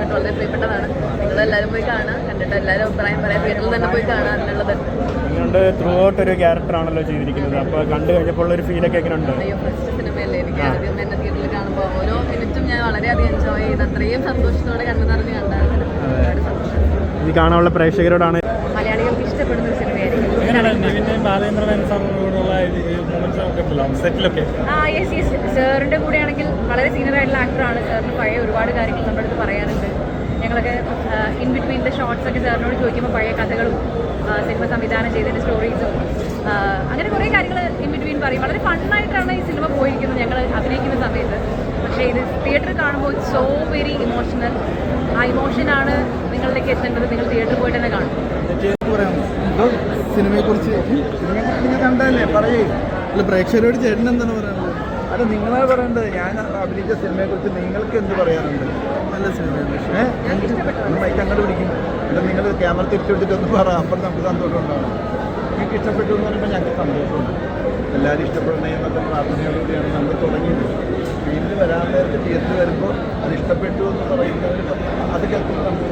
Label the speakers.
Speaker 1: വളരെ പ്രിയപ്പെട്ടതാണ്. നിങ്ങളെല്ലാവരും പോയി കാണാം, കണ്ടിട്ട് എല്ലാവരും അഭിപ്രായം പറയാം, തിയേറ്ററിൽ തന്നെ പോയി കാണാം എന്നുള്ളത്.
Speaker 2: നിങ്ങളുടെ ത്രൂ ഔട്ട് ഒരു ക്യാരക്ടറാണല്ലോ ചെയ്തിരിക്കുന്നത്, അപ്പോൾ കണ്ടു കഴിഞ്ഞപ്പോൾ ഒരു ഫീലൊക്കെ എങ്ങനെ ഉണ്ട്?
Speaker 1: അയ്യോ, ഫസ്റ്റ് സിനിമയല്ലേ, എനിക്ക് ആദ്യം എന്നെ തിയേറ്ററിൽ കാണുമ്പോൾ ഓരോ മിനിറ്റും ഞാൻ വളരെയധികം എൻജോയ് ചെയ്ത് അത്രയും സന്തോഷത്തോടെ കണ്ടു നിറഞ്ഞ് കണ്ടായിരുന്നു. ഒരുപാട് സന്തോഷം.
Speaker 2: ഇത് കാണാനുള്ള പ്രേക്ഷകരോടാണ്.
Speaker 1: മലയാളികൾക്ക് ഇഷ്ടപ്പെടുന്ന ഒരു സിനിമയായിരിക്കും. സാറിൻ്റെ കൂടെ ആണെങ്കിൽ വളരെ സീനിയർ ആയിട്ടുള്ള ആക്ടറാണ്. സാറിന് പഴയ ഒരുപാട് കാര്യങ്ങൾ നമ്മുടെ അടുത്ത് പറയാനുണ്ട്. ഞങ്ങളൊക്കെ ഇൻ ബിറ്റ്വീൻ ദ ഷോർട്സ് ഒക്കെ സാറിനോട് ചോദിക്കുമ്പോൾ പഴയ കഥകളും സിനിമ സംവിധാനം ചെയ്തതിൻ്റെ സ്റ്റോറീസും അങ്ങനെ കുറേ കാര്യങ്ങൾ ഇൻ ബിറ്റ്വീൻ പറയും. വളരെ ഫണ്ണായിട്ടാണ് ഈ സിനിമ പോയിരിക്കുന്നത് ഞങ്ങൾ അഭിനയിക്കുന്ന സമയത്ത്. പക്ഷേ ഇത് തിയേറ്ററിൽ കാണുമ്പോൾ സോ വെരി ഇമോഷണൽ. ആ ഇമോഷനാണ് നിങ്ങളിലേക്ക് എത്തേണ്ടത്. നിങ്ങൾ തിയേറ്ററിൽ പോയിട്ട് തന്നെ കാണും.
Speaker 3: സിനിമയെക്കുറിച്ച് നിങ്ങൾ കണ്ടല്ലേ പറയേ? അല്ല, പ്രേക്ഷകരോട് ചേട്ടൻ എന്താണ് പറയാനുള്ളത്? അത് നിങ്ങളാണ് പറയേണ്ടത്. ഞാൻ അഭിനയിച്ച സിനിമയെക്കുറിച്ച് നിങ്ങൾക്ക് എന്ത് പറയാനുണ്ട്? നല്ല സിനിമയാണ്. മൈക്ക് അങ്ങോട്ട് പിടിക്കും. അല്ല, നിങ്ങൾ ക്യാമറ തിരിച്ചെടുത്തിട്ടൊന്ന് പറ, അപ്പം നമുക്ക് സന്തോഷം ഉണ്ടാവും. നിങ്ങൾക്ക് ഇഷ്ടപ്പെട്ടു എന്ന് പറയുമ്പോൾ ഞങ്ങൾക്ക് സന്തോഷമുണ്ട്. എല്ലാവരും ഇഷ്ടപ്പെടണേ എന്നൊക്കെ പ്രാർത്ഥനയോടുകൂടിയാണ് നമ്മൾ തുടങ്ങിയത്. വീട്ടിൽ വരാൻ നേരത്തെ തിയേറ്ററിൽ വരുമ്പോൾ അത് ഇഷ്ടപ്പെട്ടു എന്ന് പറയുന്നവർ അത് കേൾക്കുമ്പോൾ നമുക്ക്